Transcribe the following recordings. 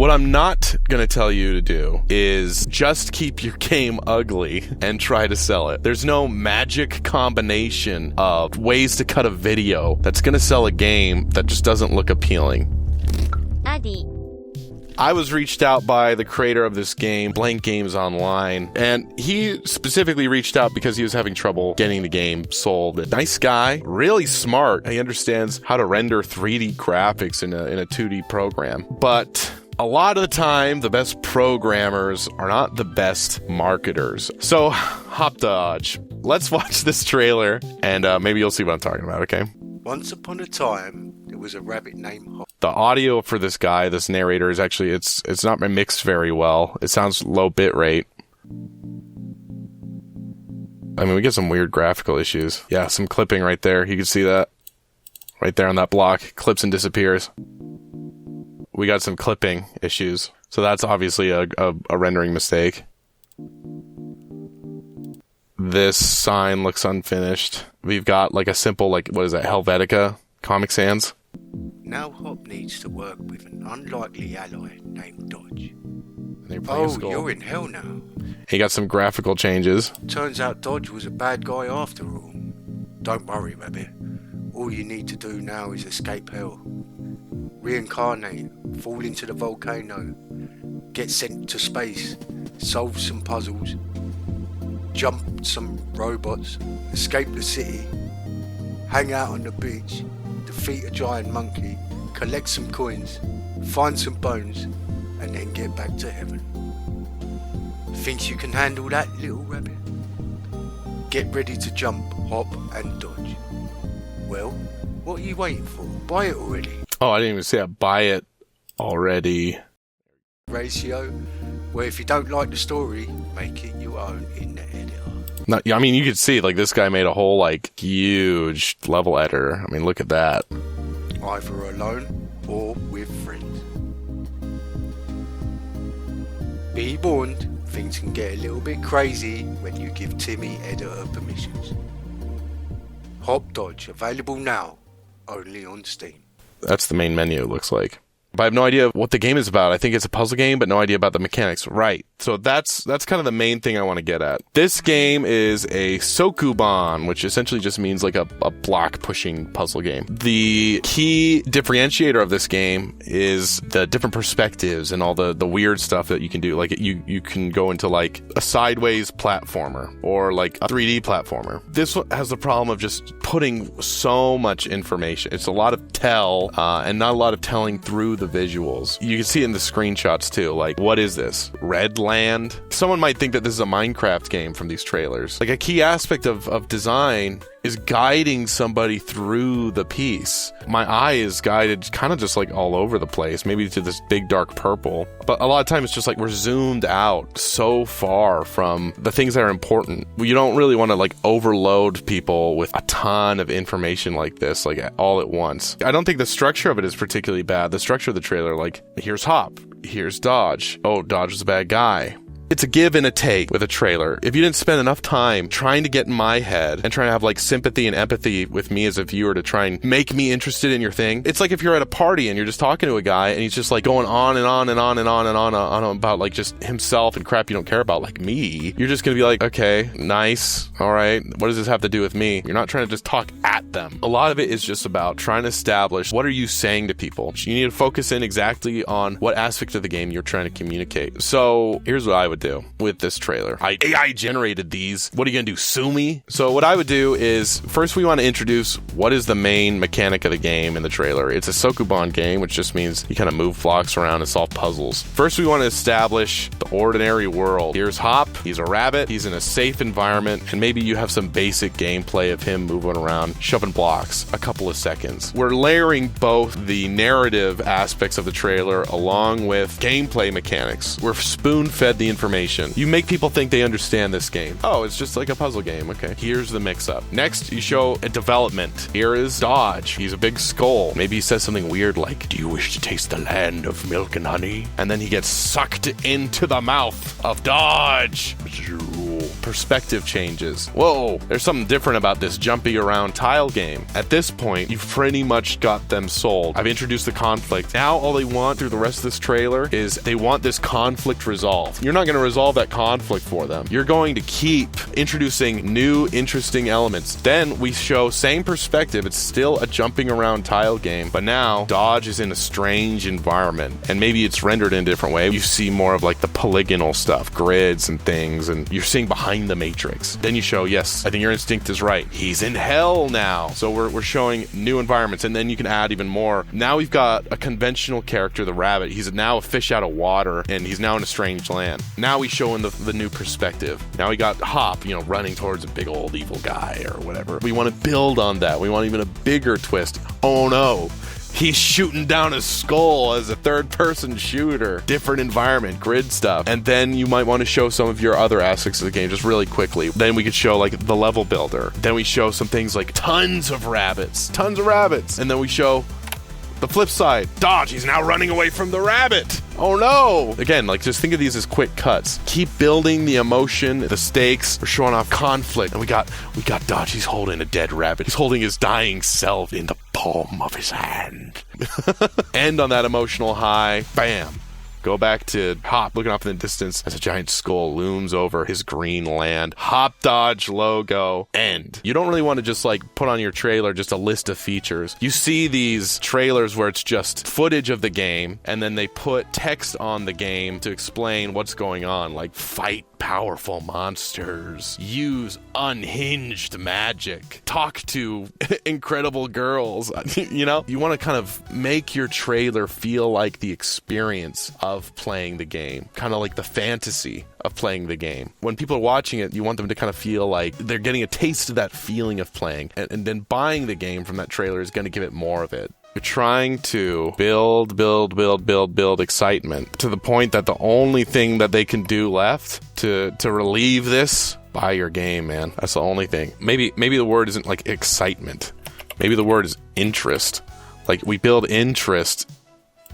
What I'm not going to tell you to do is just keep your game ugly and try to sell it. There's no magic combination of ways to cut a video that's going to sell a game that just doesn't look appealing. Addy. I was reached out by the creator of this game, Blank Games Online, and he specifically reached out because he was having trouble getting the game sold. Nice guy, really smart. He understands how to render 3D graphics in a 2D program. But a lot of the time, the best programmers are not the best marketers. So, Hop Dodge, let's watch this trailer, and maybe you'll see what I'm talking about, okay? Once upon a time, there was a rabbit named Hop. The audio for this guy, this narrator, is actually, it's not mixed very well. It sounds low bit rate. I mean, we get some weird graphical issues. Yeah, some clipping right there. You can see that. Right there on that block. Clips and disappears. We got some clipping issues. So that's obviously a rendering mistake. This sign looks unfinished. We've got like a simple, like, what is that, Helvetica Comic Sans? Now Hop needs to work with an unlikely ally named Dodge. Oh, you're in hell now. He got some graphical changes. Turns out Dodge was a bad guy after all. Don't worry, Rabbit. All you need to do now is escape hell. Reincarnate, fall into the volcano, get sent to space, solve some puzzles, jump some robots, escape the city, hang out on the beach, defeat a giant monkey, collect some coins, find some bones, and then get back to heaven. Think you can handle that, little rabbit? Get ready to jump, hop, and dodge. Well, what are you waiting for? Buy it already. Oh, I didn't even say that. Buy it already. Ratio, where if you don't like the story, make it your own in the editor. No, I mean, you could see, like, this guy made a whole, like, huge level editor. I mean, look at that. Either alone or with friends. Be warned, things can get a little bit crazy when you give Timmy editor permissions. Hop Dodge, available now, only on Steam. That's the main menu, it looks like. But I have no idea what the game is about. I think it's a puzzle game, but no idea about the mechanics. Right. So that's kind of the main thing I want to get at. This game is a Sokuban, which essentially just means like a block-pushing puzzle game. The key differentiator of this game is the different perspectives and all the weird stuff that you can do. Like, you can go into like a sideways platformer or like a 3D platformer. This one has the problem of just putting so much information. It's a lot of tell and not a lot of telling through the visuals. You can see it in the screenshots too. Like, what is this? Redland? Someone might think that this is a Minecraft game from these trailers. Like, a key aspect of design is guiding somebody through the piece. My eye is guided kind of just like all over the place, maybe to this big dark purple. But a lot of times it's just like we're zoomed out so far from the things that are important. You don't really want to like overload people with a ton of information like this, like all at once. I don't think the structure of it is particularly bad. The structure of the trailer, like, here's Hop, here's Dodge. Oh, Dodge is a bad guy. It's a give and a take with a trailer. If you didn't spend enough time trying to get in my head and trying to have like sympathy and empathy with me as a viewer to try and make me interested in your thing, it's like if you're at a party and you're just talking to a guy and he's just like going on and on and on and on and on about like just himself and crap you don't care about, like me. You're just gonna be like, okay, nice, all right, what does this have to do with me? You're not trying to just talk at them. A lot of it is just about trying to establish what are you saying to people. You need to focus in exactly on what aspect of the game you're trying to communicate. So here's what I would do with this trailer. I AI generated these. What are you gonna do, sue me? So what I would do is, first we want to introduce what is the main mechanic of the game in the trailer. It's a Sokuban game, which just means you kind of move blocks around and solve puzzles. First we want to establish the ordinary world. Here's Hop, he's a rabbit, he's in a safe environment, and maybe you have some basic gameplay of him moving around, shoving blocks, a couple of seconds. We're layering both the narrative aspects of the trailer along with gameplay mechanics. We're spoon-fed the information. You make people think they understand this game. Oh, it's just like a puzzle game. Okay, here's the mix-up. Next, you show a development. Here is Dodge. He's a big skull. Maybe he says something weird like, do you wish to taste the land of milk and honey? And then he gets sucked into the mouth of Dodge. perspective changes. Whoa, there's something different about this jumping around tile game. At this point, you've pretty much got them sold. I've introduced the conflict. Now all they want through the rest of this trailer is they want this conflict resolved. You're not going to resolve that conflict for them. You're going to keep introducing new interesting elements. Then we show same perspective. It's still a jumping around tile game, but now Dodge is in a strange environment, and maybe it's rendered in a different way. You see more of like the polygonal stuff, grids and things, and you're seeing behind the matrix. Then you show, yes, I think your instinct is right. He's in hell now. So we're showing new environments, and then you can add even more. Now we've got a conventional character, the rabbit. He's now a fish out of water, and he's now in a strange land. Now we show in the new perspective. Now we got Hop, running towards a big old evil guy or whatever. We want to build on that. We want even a bigger twist. Oh no. He's shooting down a skull as a third-person shooter. Different environment, grid stuff. And then you might want to show some of your other aspects of the game just really quickly. Then we could show, like, the level builder. Then we show some things like tons of rabbits. And then we show the flip side. Dodge, he's now running away from the rabbit. Oh no! Again, just think of these as quick cuts. Keep building the emotion, the stakes. We're showing off conflict. And we got Dodge, he's holding a dead rabbit. He's holding his dying self in the palm of his hand. End on that emotional high. Bam! Go back to Hop looking off in the distance as a giant skull looms over his green land. Hop Dodge logo. End. You don't really want to just put on your trailer just a list of features. You see these trailers where it's just footage of the game, and then they put text on the game to explain what's going on, like fight powerful monsters, use unhinged magic, talk to incredible girls. You want to kind of make your trailer feel like the experience of playing the game, kind of like the fantasy of playing the game. When people are watching it, you want them to kind of feel like they're getting a taste of that feeling of playing, and then buying the game from that trailer is going to give it more of it. You're trying to build excitement to the point that the only thing that they can do left to relieve this, buy your game, man. That's the only thing. Maybe the word isn't like excitement. Maybe the word is interest. Like, we build interest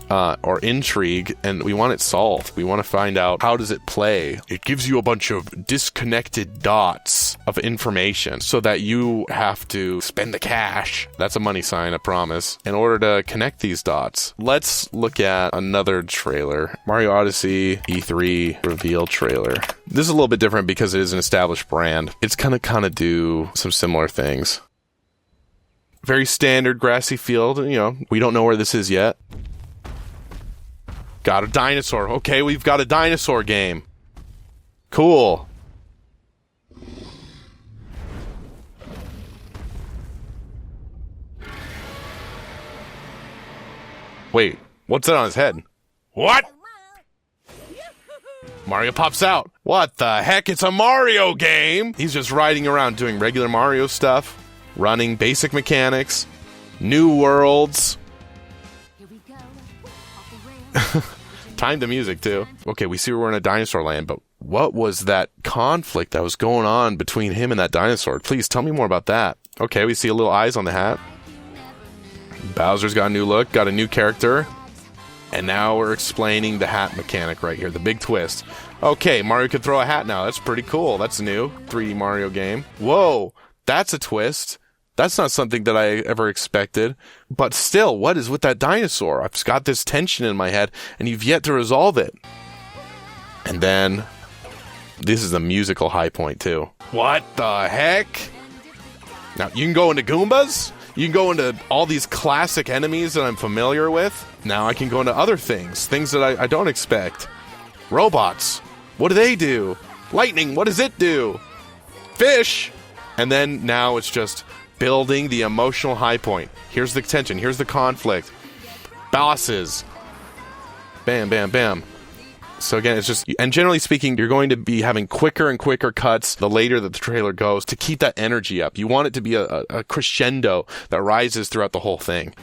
or intrigue, and we want it solved. We want to find out, how does it play? It gives you a bunch of disconnected dots of information so that you have to spend the cash. That's a money sign, I promise, in order to connect these dots. Let's look at another trailer. Mario Odyssey E3 reveal trailer. This is a little bit different because it is an established brand. It's gonna kind of do some similar things. Very standard grassy field. We don't know where this is yet. Got a dinosaur. Okay, we've got a dinosaur game. Cool. Wait, what's that on his head? What? Mario pops out. What the heck? It's a Mario game! He's just riding around doing regular Mario stuff, running basic mechanics, new worlds. Here we go. Time the music, too. Okay, we see we're in a dinosaur land, but what was that conflict that was going on between him and that dinosaur? Please tell me more about that. Okay, we see a little eyes on the hat. Bowser's got a new look, got a new character. And now we're explaining the hat mechanic right here, the big twist. Okay, Mario can throw a hat now. That's pretty cool. That's new. 3D Mario game. Whoa, that's a twist. That's not something that I ever expected. But still, what is with that dinosaur? I've got this tension in my head, and you've yet to resolve it. And then, this is a musical high point, too. What the heck? Now, you can go into Goombas. You can go into all these classic enemies that I'm familiar with. Now I can go into other things that I don't expect. Robots. What do they do? Lightning. What does it do? Fish. And then now it's just building the emotional high point. Here's the tension. Here's the conflict. Bosses. Bam, bam, bam. So again, it's just, and generally speaking, you're going to be having quicker and quicker cuts the later that the trailer goes to keep that energy up. You want it to be a crescendo that rises throughout the whole thing.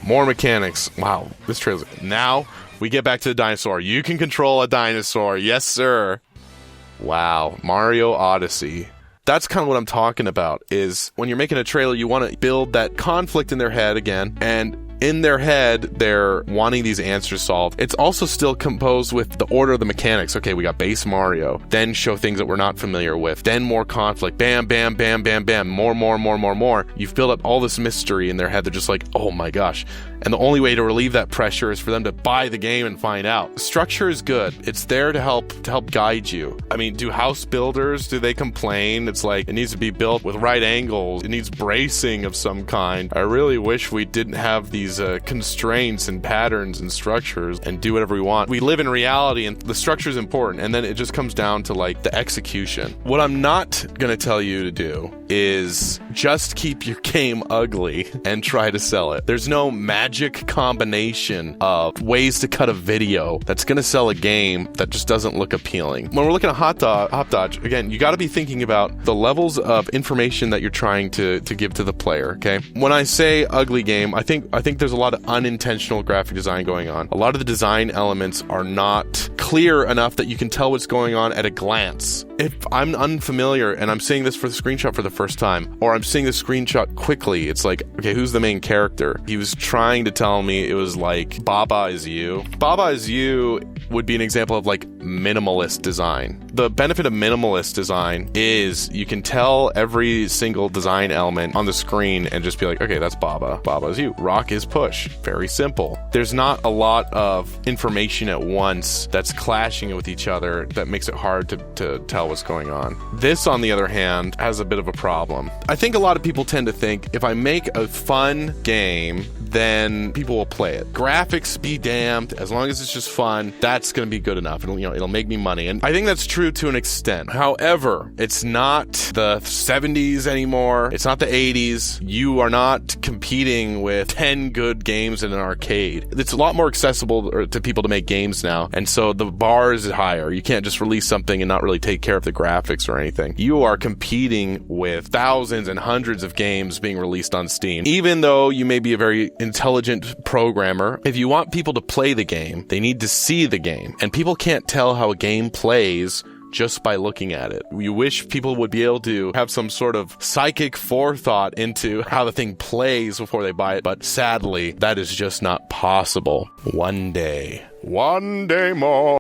More mechanics. Wow, this trailer. Now we get back to the dinosaur. You can control a dinosaur. Yes, sir. Wow, Mario Odyssey. That's kind of what I'm talking about, is when you're making a trailer, you want to build that conflict in their head again, and in their head, they're wanting these answers solved. It's also still composed with the order of the mechanics. Okay, we got base Mario, then show things that we're not familiar with, then more conflict, bam, bam, bam, bam, bam, more. You've built up all this mystery in their head. They're just like, oh my gosh. And the only way to relieve that pressure is for them to buy the game and find out. Structure is good. It's there to help guide you. I mean, do house builders, do they complain? It's like, it needs to be built with right angles. It needs bracing of some kind. I really wish we didn't have these constraints and patterns and structures and do whatever we want. We live in reality, and the structure is important. And then it just comes down to like the execution. What I'm not going to tell you to do is just keep your game ugly and try to sell it. There's no magic combination of ways to cut a video that's going to sell a game that just doesn't look appealing. When we're looking at Hop Dodge, again, you got to be thinking about the levels of information that you're trying to give to the player, okay? When I say ugly game, I think there's a lot of unintentional graphic design going on. A lot of the design elements are not clear enough that you can tell what's going on at a glance. If I'm unfamiliar and I'm seeing this for the screenshot for the first time, or I'm seeing the screenshot quickly, it's like, okay, who's the main character? He was trying to tell me it was like Baba Is You. Baba Is You would be an example of like minimalist design. The benefit of minimalist design is you can tell every single design element on the screen and just be like, okay, that's Baba. Baba Is You. Rock is push. Very simple. There's not a lot of information at once that's clashing with each other that makes it hard to tell what's going on. This, on the other hand, has a bit of a problem. I think a lot of people tend to think if I make a fun game, then people will play it. Graphics be damned, as long as it's just fun, that's going to be good enough. It'll make me money. And I think that's true to an extent. However, it's not the 70s anymore. It's not the 80s. You are not competing with 10 good games in an arcade. It's a lot more accessible to people to make games now. And so the bar is higher. You can't just release something and not really take care of the graphics or anything. You are competing with thousands and hundreds of games being released on Steam. Even though you may be a very intelligent programmer, if you want people to play the game, they need to see the game. And people can't tell how a game plays just by looking at it. You wish people would be able to have some sort of psychic forethought into how the thing plays before they buy it, but sadly, that is just not possible. One day more.